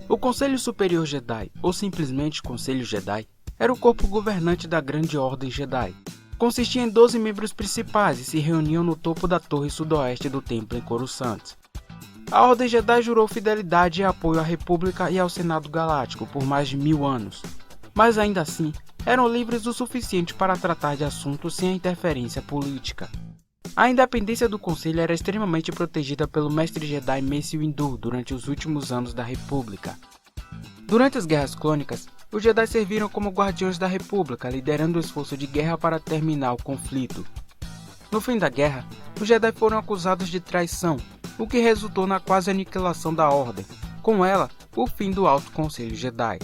O Conselho Superior Jedi, ou simplesmente Conselho Jedi, era o corpo governante da Grande Ordem Jedi. Consistia em 12 membros principais e se reuniam no topo da torre sudoeste do templo em Coruscant. A Ordem Jedi jurou fidelidade e apoio à República e ao Senado Galáctico por mais de 1000 anos, mas ainda assim eram livres o suficiente para tratar de assuntos sem a interferência política. A independência do Conselho era extremamente protegida pelo Mestre Jedi Mace Windu durante os últimos anos da República. Durante as Guerras Clônicas, os Jedi serviram como guardiões da República, liderando o esforço de guerra para terminar o conflito. No fim da guerra, os Jedi foram acusados de traição, o que resultou na quase aniquilação da Ordem, com ela, o fim do Alto Conselho Jedi.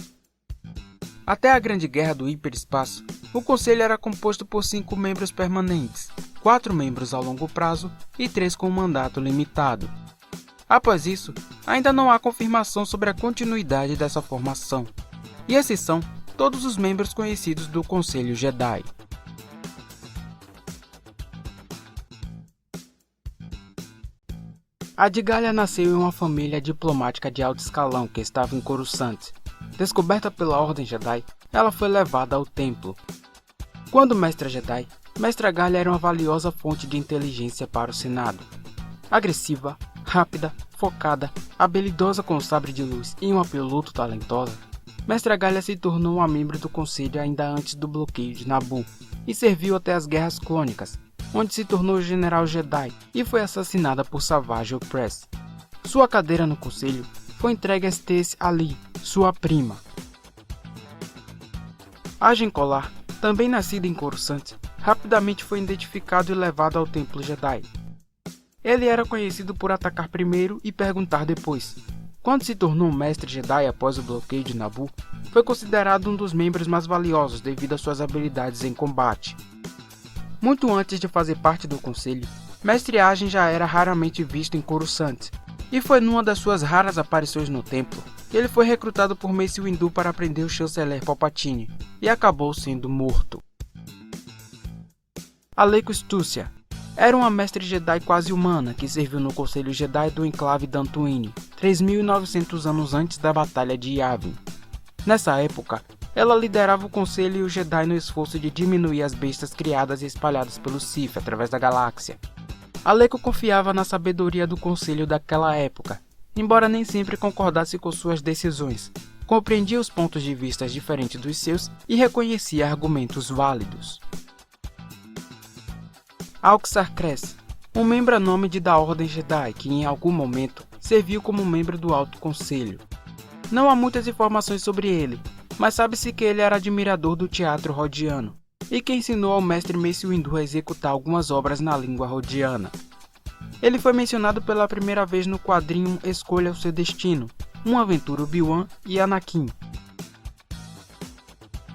Até a Grande Guerra do Hiperespaço, o Conselho era composto por 5 membros permanentes, 4 membros a longo prazo e 3 com mandato limitado. Após isso, ainda não há confirmação sobre a continuidade dessa formação. E esses são todos os membros conhecidos do Conselho Jedi. Adgalya nasceu em uma família diplomática de alto escalão que estava em Coruscant. Descoberta pela Ordem Jedi, ela foi levada ao templo. Quando Mestra Jedi, Mestra Galha era uma valiosa fonte de inteligência para o Senado. Agressiva, rápida, focada, habilidosa com o sabre de luz e uma piloto talentosa, Mestra Galha se tornou uma membro do Conselho ainda antes do bloqueio de Naboo e serviu até as Guerras Clônicas, onde se tornou General Jedi e foi assassinada por Savage Opress. Sua cadeira no Conselho foi entregue a Stacy Ali, sua prima. Agen Kolar, também nascido em Coruscant, rapidamente foi identificado e levado ao Templo Jedi. Ele era conhecido por atacar primeiro e perguntar depois. Quando se tornou um mestre Jedi após o bloqueio de Naboo, foi considerado um dos membros mais valiosos devido às suas habilidades em combate. Muito antes de fazer parte do Conselho, Mestre Agen já era raramente visto em Coruscant, e foi numa das suas raras aparições no templo que ele foi recrutado por Mace Windu para prender o chanceler Palpatine, e acabou sendo morto. Alayko Stucia era uma mestre Jedi quase humana que serviu no Conselho Jedi do Enclave Dantooine, 3.900 anos antes da Batalha de Yavin. Nessa época, ela liderava o Conselho e os Jedi no esforço de diminuir as bestas criadas e espalhadas pelo Sith através da galáxia. Alayko confiava na sabedoria do Conselho daquela época, embora nem sempre concordasse com suas decisões, compreendia os pontos de vista diferentes dos seus e reconhecia argumentos válidos. Alxar Kress, um membro anômade da Ordem Jedi que em algum momento serviu como membro do Alto Conselho. Não há muitas informações sobre ele, mas sabe-se que ele era admirador do teatro rodiano, e que ensinou ao mestre Mace Windu a executar algumas obras na língua rodiana. Ele foi mencionado pela primeira vez no quadrinho Escolha o Seu Destino, uma aventura Obi-Wan e Anakin.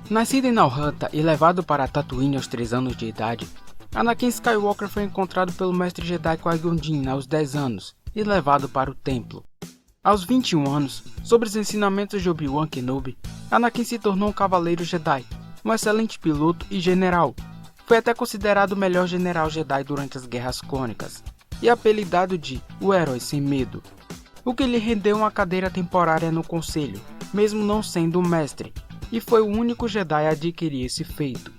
Nascido em Nalhanta e levado para Tatooine aos 3 anos de idade, Anakin Skywalker foi encontrado pelo mestre Jedi Qui-Gon Jinn aos 10 anos e levado para o templo. Aos 21 anos, sob os ensinamentos de Obi-Wan Kenobi, Anakin se tornou um cavaleiro Jedi, um excelente piloto e general. Foi até considerado o melhor general Jedi durante as Guerras Clônicas, e apelidado de O Herói Sem Medo, o que lhe rendeu uma cadeira temporária no Conselho, mesmo não sendo um mestre, e foi o único Jedi a adquirir esse feito.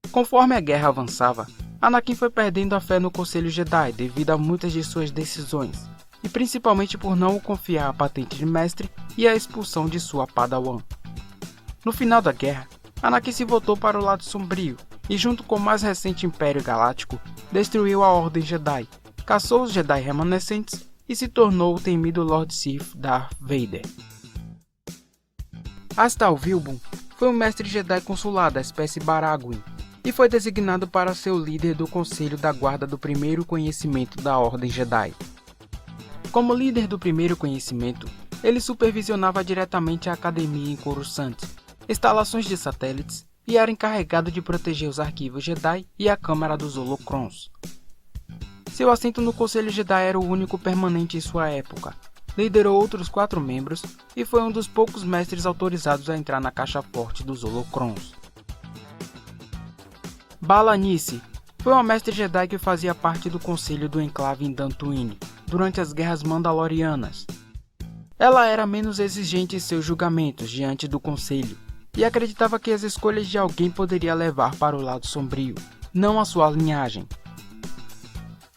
Conforme a guerra avançava, Anakin foi perdendo a fé no Conselho Jedi devido a muitas de suas decisões, e principalmente por não o confiar a patente de mestre e a expulsão de sua Padawan. No final da guerra, Anakin se voltou para o lado sombrio e, junto com o mais recente Império Galáctico, destruiu a Ordem Jedi, caçou os Jedi remanescentes e se tornou o temido Lord Sith Darth Vader. Astal Vilbun foi um mestre Jedi consular da espécie Baragwin e foi designado para ser o líder do Conselho da Guarda do Primeiro Conhecimento da Ordem Jedi. Como líder do Primeiro Conhecimento, ele supervisionava diretamente a Academia em Coruscant, instalações de satélites e era encarregado de proteger os arquivos Jedi e a Câmara dos Holocrons. Seu assento no Conselho Jedi era o único permanente em sua época. Liderou outros 4 membros e foi um dos poucos mestres autorizados a entrar na caixa forte dos Holocrons. Bala Nisi foi uma mestre Jedi que fazia parte do Conselho do Enclave em Dantooine durante as Guerras Mandalorianas. Ela era menos exigente em seus julgamentos diante do Conselho, e acreditava que as escolhas de alguém poderia levar para o lado sombrio, não a sua linhagem.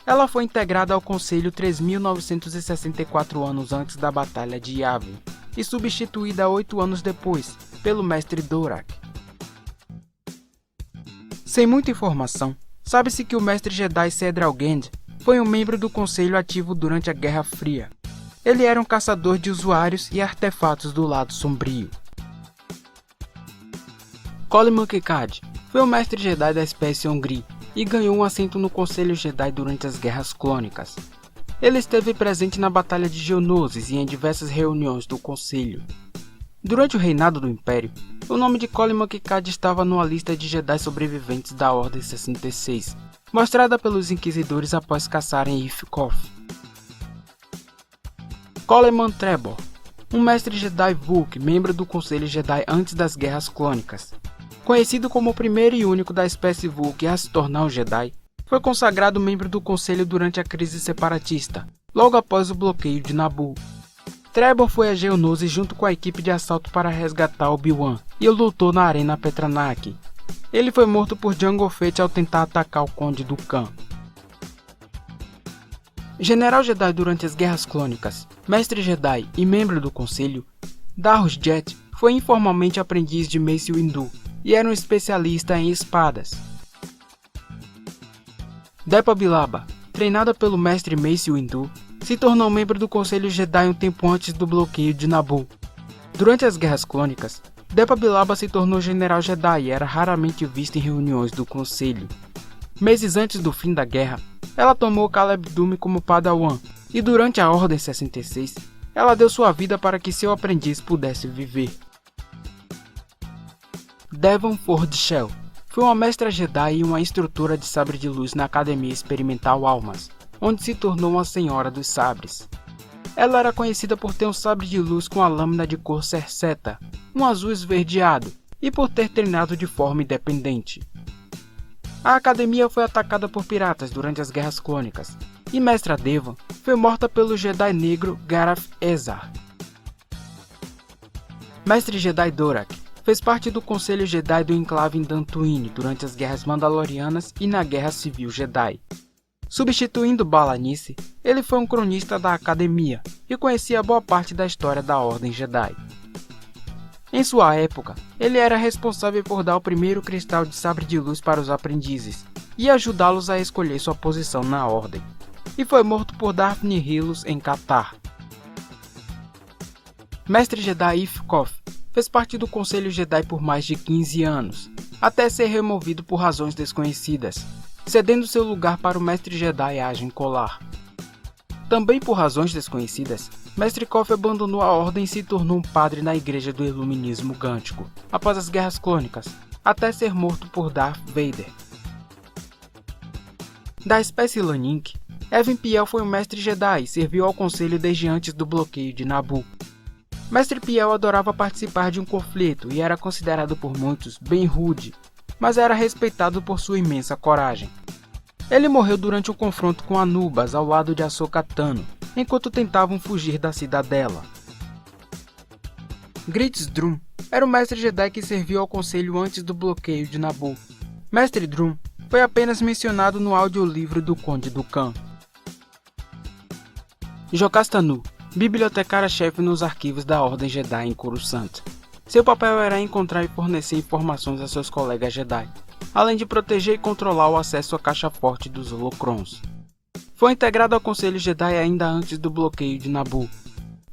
Ela foi integrada ao Conselho 3.964 anos antes da Batalha de Yavin, e substituída 8 anos depois, pelo Mestre Dvorak. Sem muita informação, sabe-se que o Mestre Jedi Cedral Gand foi um membro do Conselho ativo durante a Guerra Fria. Ele era um caçador de usuários e artefatos do lado sombrio. Coleman Kekad foi um Mestre Jedi da espécie Ongri e ganhou um assento no Conselho Jedi durante as Guerras Clônicas. Ele esteve presente na Batalha de Geonosis e em diversas reuniões do Conselho. Durante o reinado do Império, o nome de Coleman Kekad estava numa lista de Jedi sobreviventes da Ordem 66, mostrada pelos Inquisidores após caçarem Ith Koth. Coleman Trebor, um Mestre Jedi Vulk, membro do Conselho Jedi antes das Guerras Clônicas. Conhecido como o primeiro e único da espécie Vulk a se tornar um Jedi, foi consagrado membro do Conselho durante a crise separatista, logo após o bloqueio de Naboo. Trebor foi a Geonosis junto com a equipe de assalto para resgatar Obi-Wan e lutou na Arena Petranak. Ele foi morto por Jango Fett ao tentar atacar o Conde Dooku. General Jedi durante as Guerras Clônicas, Mestre Jedi e membro do Conselho, Darrus Jet foi informalmente aprendiz de Mace Windu e era um especialista em espadas. Depa Billaba, treinada pelo Mestre Mace Windu, se tornou membro do Conselho Jedi um tempo antes do bloqueio de Naboo. Durante as Guerras Clônicas, Depa Billaba se tornou General Jedi e era raramente vista em reuniões do Conselho. Meses antes do fim da guerra, ela tomou Caleb Dume como Padawan, e durante a Ordem 66, ela deu sua vida para que seu aprendiz pudesse viver. Devon Ford Shell foi uma mestra Jedi e uma instrutora de sabre de luz na Academia Experimental Almas, onde se tornou uma Senhora dos Sabres. Ela era conhecida por ter um sabre de luz com a lâmina de cor Cerseta, um azul esverdeado, e por ter treinado de forma independente. A academia foi atacada por piratas durante as Guerras Clônicas, e Mestra Devon foi morta pelo Jedi Negro Gareth Ezar. Mestre Jedi Dvorak fez parte do Conselho Jedi do Enclave em Dantooine durante as Guerras Mandalorianas e na Guerra Civil Jedi. Substituindo Balanice, ele foi um cronista da academia e conhecia boa parte da história da Ordem Jedi. Em sua época, ele era responsável por dar o primeiro cristal de sabre de luz para os aprendizes e ajudá-los a escolher sua posição na Ordem, e foi morto por Daphne Hilus em Catar. Mestre Jedi Ith Koth fez parte do Conselho Jedi por mais de 15 anos, até ser removido por razões desconhecidas, cedendo seu lugar para o Mestre Jedi Agen Kolar. Também por razões desconhecidas, Mestre Koth abandonou a Ordem e se tornou um padre na Igreja do Iluminismo Gântico, após as Guerras Clônicas, até ser morto por Darth Vader. Da espécie Lanink, Even Piell foi um Mestre Jedi e serviu ao Conselho desde antes do bloqueio de Naboo. Mestre Piell adorava participar de um conflito e era considerado por muitos bem rude, mas era respeitado por sua imensa coragem. Ele morreu durante um confronto com Anubas ao lado de Ahsoka Tano, enquanto tentavam fugir da cidadela. Gritz Drum era o Mestre Jedi que serviu ao Conselho antes do bloqueio de Naboo. Mestre Drum foi apenas mencionado no audiolivro do Conde Dooku. Jocasta Nu, bibliotecária-chefe nos arquivos da Ordem Jedi em Coruscant. Seu papel era encontrar e fornecer informações a seus colegas Jedi, além de proteger e controlar o acesso à caixa forte dos holocrons. Foi integrada ao Conselho Jedi ainda antes do bloqueio de Naboo.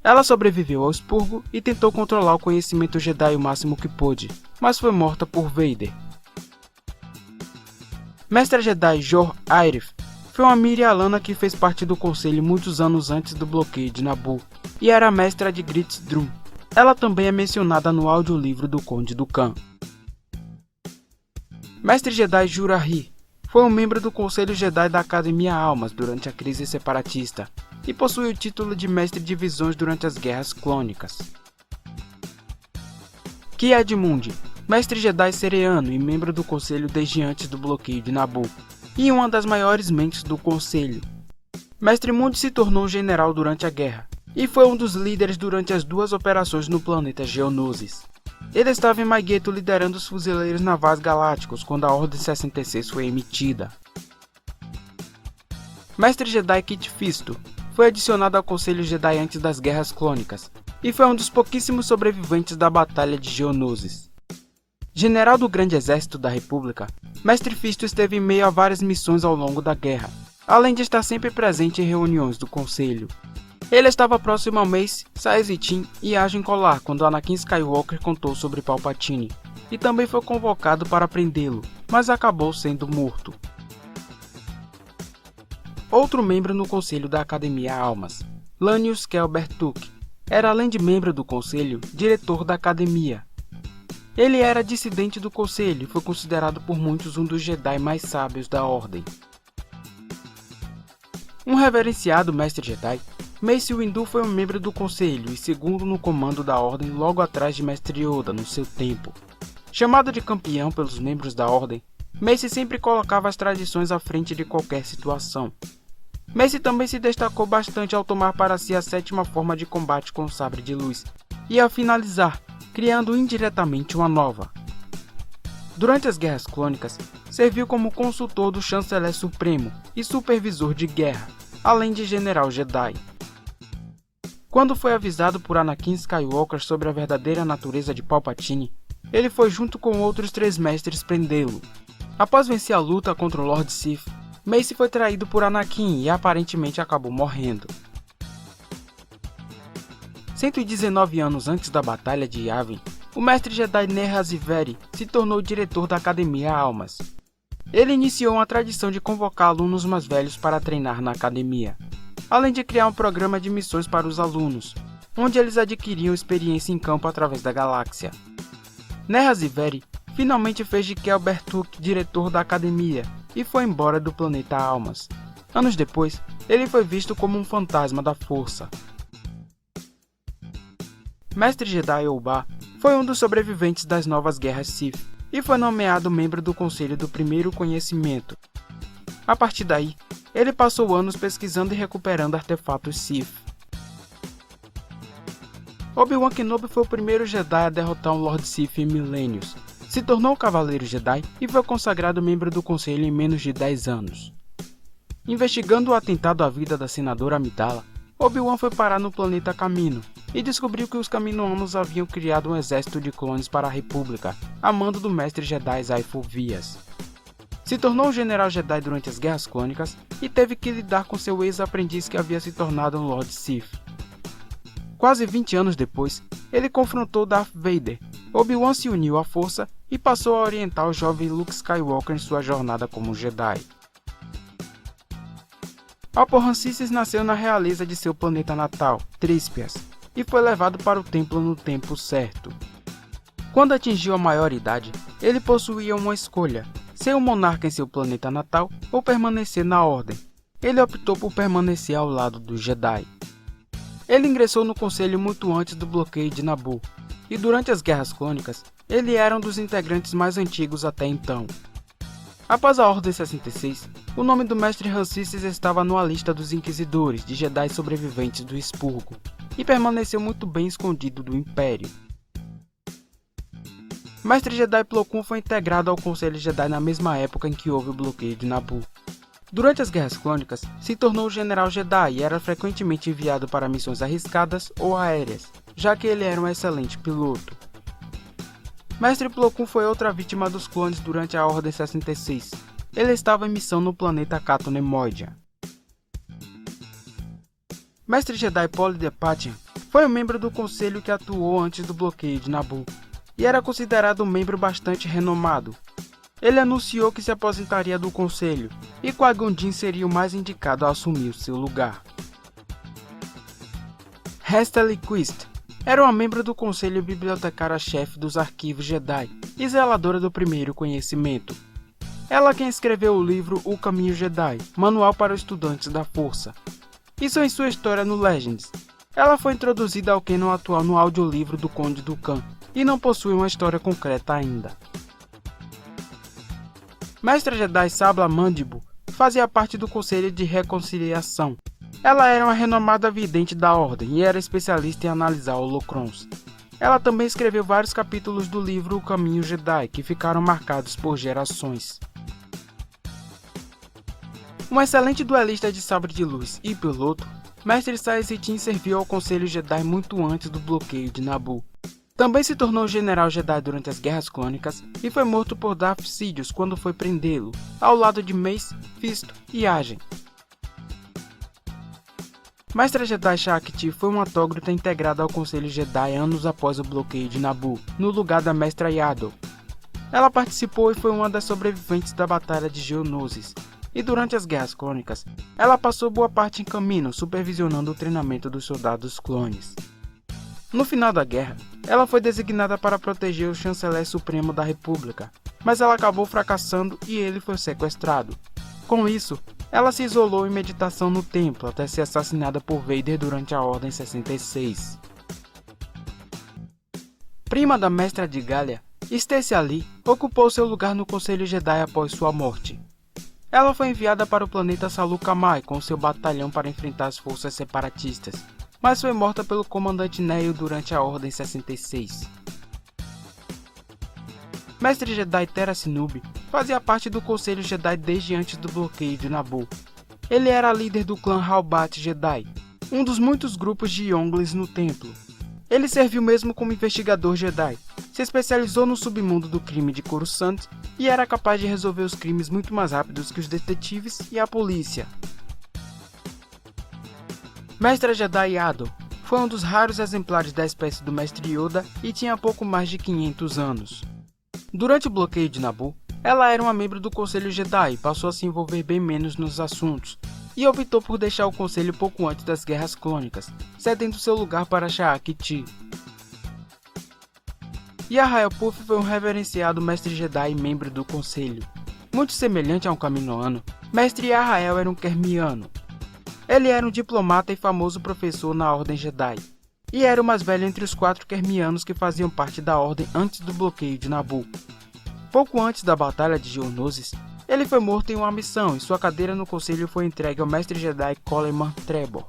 Ela sobreviveu ao expurgo e tentou controlar o conhecimento Jedi o máximo que pôde, mas foi morta por Vader. Mestra Jedi Jor Airith foi uma Mirialana que fez parte do Conselho muitos anos antes do bloqueio de Naboo, e era a mestra de Gritz Drum. Ela também é mencionada no audiolivro do Conde Dooku. Mestre Jedi Jurahi foi um membro do Conselho Jedi da Academia Almas durante a crise separatista e possui o título de Mestre de Visões durante as Guerras Clônicas. Ki-Adi-Mundi, Mestre Jedi Cereano e membro do Conselho desde antes do bloqueio de Naboo, e uma das maiores mentes do Conselho. Mestre Mundi se tornou general durante a guerra, e foi um dos líderes durante as 2 operações no planeta Geonosis. Ele estava em Mygeeto liderando os fuzileiros navais galácticos quando a Ordem 66 foi emitida. Mestre Jedi Kit Fisto foi adicionado ao Conselho Jedi antes das Guerras Clônicas e foi um dos pouquíssimos sobreviventes da Batalha de Geonosis. General do Grande Exército da República, Mestre Fisto esteve em meio a várias missões ao longo da guerra, além de estar sempre presente em reuniões do Conselho. Ele estava próximo ao Mace, Saestin e Agen Kolar quando Anakin Skywalker contou sobre Palpatine, e também foi convocado para prendê-lo, mas acabou sendo morto. Outro membro no Conselho da Academia Almas, Lanius Kelber-Tuk, era além de membro do Conselho, diretor da Academia. Ele era dissidente do Conselho e foi considerado por muitos um dos Jedi mais sábios da Ordem. Um reverenciado Mestre Jedi, Mace Windu foi um membro do Conselho e segundo no comando da Ordem logo atrás de Mestre Yoda no seu tempo. Chamado de campeão pelos membros da Ordem, Mace sempre colocava as tradições à frente de qualquer situação. Mace também se destacou bastante ao tomar para si a 7ª forma de combate com o sabre de luz, e ao finalizar, criando indiretamente uma nova. Durante as Guerras Clônicas, serviu como consultor do Chanceler Supremo e supervisor de guerra, além de General Jedi. Quando foi avisado por Anakin Skywalker sobre a verdadeira natureza de Palpatine, ele foi junto com outros 3 mestres prendê-lo. Após vencer a luta contra o Lord Sith, Mace foi traído por Anakin e aparentemente acabou morrendo. 119 anos antes da Batalha de Yavin, o mestre Jedi Neha Ziveri se tornou diretor da Academia Almas. Ele iniciou uma tradição de convocar alunos mais velhos para treinar na academia, além de criar um programa de missões para os alunos, onde eles adquiriam experiência em campo através da galáxia. Neha Ziveri finalmente fez de Kelber-Tuk diretor da academia e foi embora do planeta Almas. Anos depois, ele foi visto como um fantasma da força. Mestre Jedi Ouba foi um dos sobreviventes das novas guerras Sith e foi nomeado membro do Conselho do Primeiro Conhecimento. A partir daí, ele passou anos pesquisando e recuperando artefatos Sith. Obi-Wan Kenobi foi o primeiro Jedi a derrotar um Lord Sith em milênios, se tornou Cavaleiro Jedi e foi consagrado membro do Conselho em menos de 10 anos. Investigando o atentado à vida da senadora Amidala, Obi-Wan foi parar no planeta Kamino e descobriu que os Kaminoanos haviam criado um exército de clones para a República, a mando do mestre Jedi Sifo Dyas. Se tornou um general Jedi durante as Guerras Clônicas e teve que lidar com seu ex-aprendiz que havia se tornado um Lord Sith. Quase 20 anos depois, ele confrontou Darth Vader. Obi-Wan se uniu à força e passou a orientar o jovem Luke Skywalker em sua jornada como Jedi. Alpo Rancisis nasceu na realeza de seu planeta natal, Tríspias, e foi levado para o templo no tempo certo. Quando atingiu a maioridade, ele possuía uma escolha: ser um monarca em seu planeta natal ou permanecer na Ordem. Ele optou por permanecer ao lado dos Jedi. Ele ingressou no Conselho muito antes do bloqueio de Naboo, e durante as Guerras Clônicas, ele era um dos integrantes mais antigos até então. Após a Ordem 66, o nome do Mestre Rancisis estava numa lista dos Inquisidores de Jedi sobreviventes do Expurgo, e permaneceu muito bem escondido do Império. Mestre Jedi Plo Koon foi integrado ao Conselho Jedi na mesma época em que houve o bloqueio de Naboo. Durante as Guerras Clônicas, se tornou General Jedi e era frequentemente enviado para missões arriscadas ou aéreas, já que ele era um excelente piloto. Mestre Plo Koon foi outra vítima dos clones durante a Ordem 66. Ele estava em missão no planeta Cato Neimoidia. Mestre Jedi Poly Depatian foi um membro do conselho que atuou antes do bloqueio de Naboo, e era considerado um membro bastante renomado. Ele anunciou que se aposentaria do conselho, e Qui-Gon Jinn seria o mais indicado a assumir o seu lugar. Hestely Quist era uma membro do conselho bibliotecária-chefe dos arquivos Jedi e zeladora do primeiro conhecimento. Ela quem escreveu o livro O Caminho Jedi, manual para os estudantes da Força. Isso em sua história no Legends. Ela foi introduzida ao canon atual no audiolivro do Conde Dooku e não possui uma história concreta ainda. Mestre Jedi Sabla Mandibu fazia parte do Conselho de Reconciliação. Ela era uma renomada vidente da Ordem e era especialista em analisar holocrons. Ela também escreveu vários capítulos do livro O Caminho Jedi, que ficaram marcados por gerações. Um excelente duelista de sabre de luz e piloto, Mestre Saessetin serviu ao Conselho Jedi muito antes do bloqueio de Naboo. Também se tornou General Jedi durante as Guerras Clônicas e foi morto por Darth Sidious quando foi prendê-lo, ao lado de Mace, Fisto e Agen. Mestre Jedi Shakti foi uma autógrata integrada ao Conselho Jedi anos após o bloqueio de Naboo, no lugar da Mestra Yaddle. Ela participou e foi uma das sobreviventes da Batalha de Geonosis, e durante as Guerras Clônicas, ela passou boa parte em Kamino supervisionando o treinamento dos soldados clones. No final da guerra, ela foi designada para proteger o Chanceler Supremo da República, mas ela acabou fracassando e ele foi sequestrado. Com isso, ela se isolou em meditação no templo até ser assassinada por Vader durante a Ordem 66. Prima da Mestra de Gallia, Stacia Lee ocupou seu lugar no Conselho Jedi após sua morte. Ela foi enviada para o planeta Saleucamai com seu batalhão para enfrentar as forças separatistas, mas foi morta pelo comandante Neil durante a Ordem 66. Mestre Jedi Tera Sinub fazia parte do Conselho Jedi desde antes do bloqueio de Naboo. Ele era líder do clã Halbat Jedi, um dos muitos grupos de Younglings no templo. Ele serviu mesmo como investigador Jedi, se especializou no submundo do crime de Coruscant e era capaz de resolver os crimes muito mais rápidos que os detetives e a polícia. Mestre Jedi Yaddle foi um dos raros exemplares da espécie do Mestre Yoda e tinha pouco mais de 500 anos. Durante o bloqueio de Naboo, ela era uma membro do Conselho Jedi e passou a se envolver bem menos nos assuntos, e optou por deixar o Conselho pouco antes das Guerras Clônicas, cedendo seu lugar para Shaak-Ti. Yahya Puf foi um reverenciado Mestre Jedi e membro do Conselho. Muito semelhante a um Kaminoano, Mestre Yahya era um Kermiano. Ele era um diplomata e famoso professor na Ordem Jedi, e era o mais velho entre os 4 Kermianos que faziam parte da Ordem antes do bloqueio de Naboo. Pouco antes da Batalha de Geonosis, ele foi morto em uma missão e sua cadeira no Conselho foi entregue ao Mestre Jedi Coleman Trebor.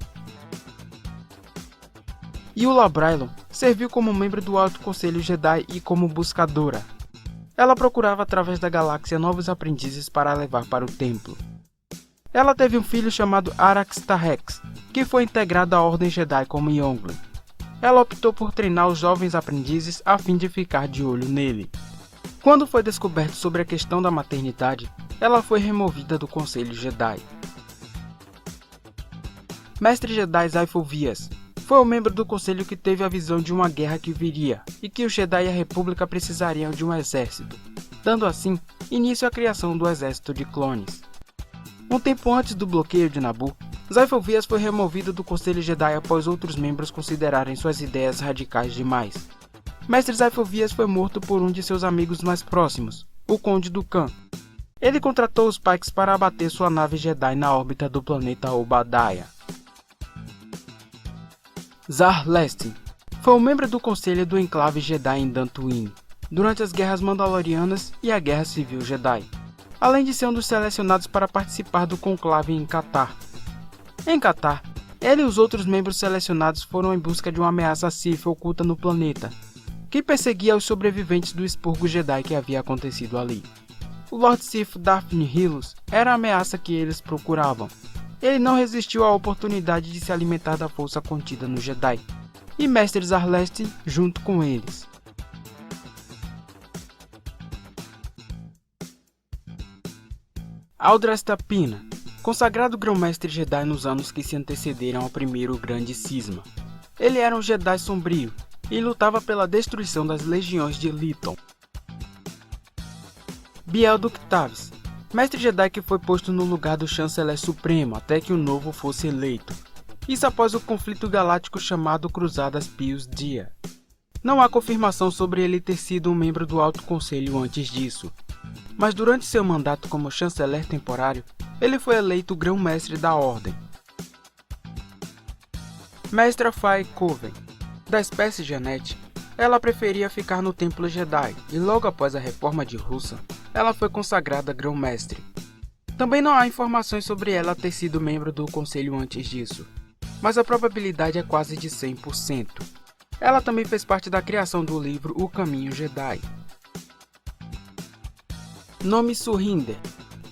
Eula Brylon serviu como membro do Alto Conselho Jedi e como buscadora. Ela procurava através da galáxia novos aprendizes para levar para o templo. Ela teve um filho chamado Arax Tarrex, que foi integrado à Ordem Jedi como Youngling. Ela optou por treinar os jovens aprendizes a fim de ficar de olho nele. Quando foi descoberto sobre a questão da maternidade, ela foi removida do Conselho Jedi. Mestre Jedi Zypho Vias foi o membro do Conselho que teve a visão de uma guerra que viria e que os Jedi e a República precisariam de um exército, dando assim início à criação do Exército de Clones. Um tempo antes do bloqueio de Naboo, Zypho Vias foi removido do Conselho Jedi após outros membros considerarem suas ideias radicais demais. Mestre Zypho Vias foi morto por um de seus amigos mais próximos, o Conde Dooku. Ele contratou os Pikes para abater sua nave Jedi na órbita do planeta Obadiah. Zar Lestin foi um membro do Conselho do Enclave Jedi em Dantooine, durante as Guerras Mandalorianas e a Guerra Civil Jedi, além de ser um dos selecionados para participar do conclave em Katar. Em Katar, ele e os outros membros selecionados foram em busca de uma ameaça Sith oculta no planeta, que perseguia os sobreviventes do expurgo Jedi que havia acontecido ali. O Lord Sith Darth Nihilus era a ameaça que eles procuravam. Ele não resistiu à oportunidade de se alimentar da força contida no Jedi, e Mestre Zar Lestin junto com eles. Aldras Tapina, consagrado Grão-Mestre Jedi nos anos que se antecederam ao primeiro Grande Cisma. Ele era um Jedi sombrio e lutava pela destruição das legiões de Lyton. Biel Ductavis, Mestre Jedi que foi posto no lugar do Chanceler Supremo até que o novo fosse eleito. Isso após o conflito galáctico chamado Cruzadas Pius Dia. Não há confirmação sobre ele ter sido um membro do Alto Conselho antes disso, mas durante seu mandato como chanceler temporário, ele foi eleito Grão-Mestre da Ordem. Mestra Fai Coven, da espécie Janet, ela preferia ficar no Templo Jedi e logo após a reforma de Russa, ela foi consagrada Grão-Mestre. Também não há informações sobre ela ter sido membro do Conselho antes disso, mas a probabilidade é quase de 100%. Ela também fez parte da criação do livro O Caminho Jedi. Nome Surinder,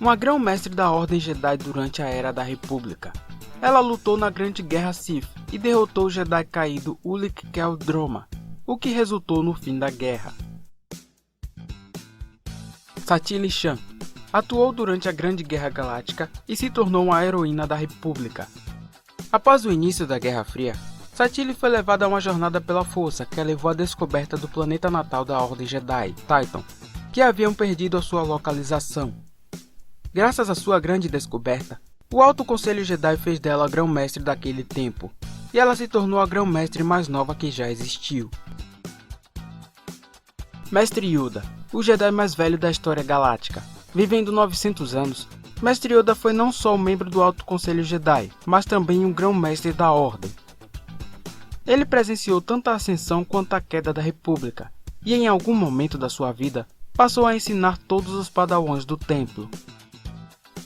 uma grão-mestre da Ordem Jedi durante a Era da República. Ela lutou na Grande Guerra Sith e derrotou o Jedi caído Ulic Qel-Droma, o que resultou no fim da guerra. Satele Shan atuou durante a Grande Guerra Galáctica e se tornou uma heroína da República. Após o início da Guerra Fria, Satele foi levada a uma jornada pela Força que a levou à descoberta do planeta natal da Ordem Jedi, Tython, que haviam perdido a sua localização. Graças à sua grande descoberta, o Alto Conselho Jedi fez dela a grão-mestre daquele tempo, e ela se tornou a grão-mestre mais nova que já existiu. Mestre Yoda, o Jedi mais velho da história galáctica. Vivendo 900 anos, Mestre Yoda foi não só um membro do Alto Conselho Jedi, mas também um grão-mestre da Ordem. Ele presenciou tanto a ascensão quanto a queda da República, e em algum momento da sua vida, passou a ensinar todos os padawans do Templo.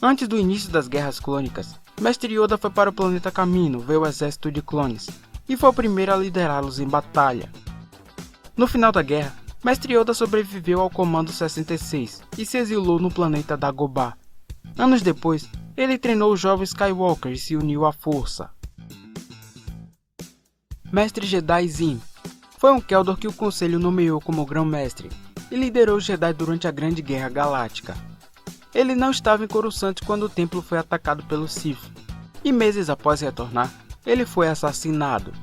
Antes do início das Guerras Clônicas, Mestre Yoda foi para o planeta Kamino ver o exército de clones, e foi o primeiro a liderá-los em batalha. No final da guerra, Mestre Yoda sobreviveu ao Comando 66 e se exilou no planeta Dagobah. Anos depois, ele treinou o jovem Skywalker e se uniu à Força. Mestre Jedi Zim foi um Keldor que o Conselho nomeou como grão-mestre e liderou os Jedi durante a Grande Guerra Galáctica. Ele não estava em Coruscant quando o templo foi atacado pelos Sith, e meses após retornar, ele foi assassinado.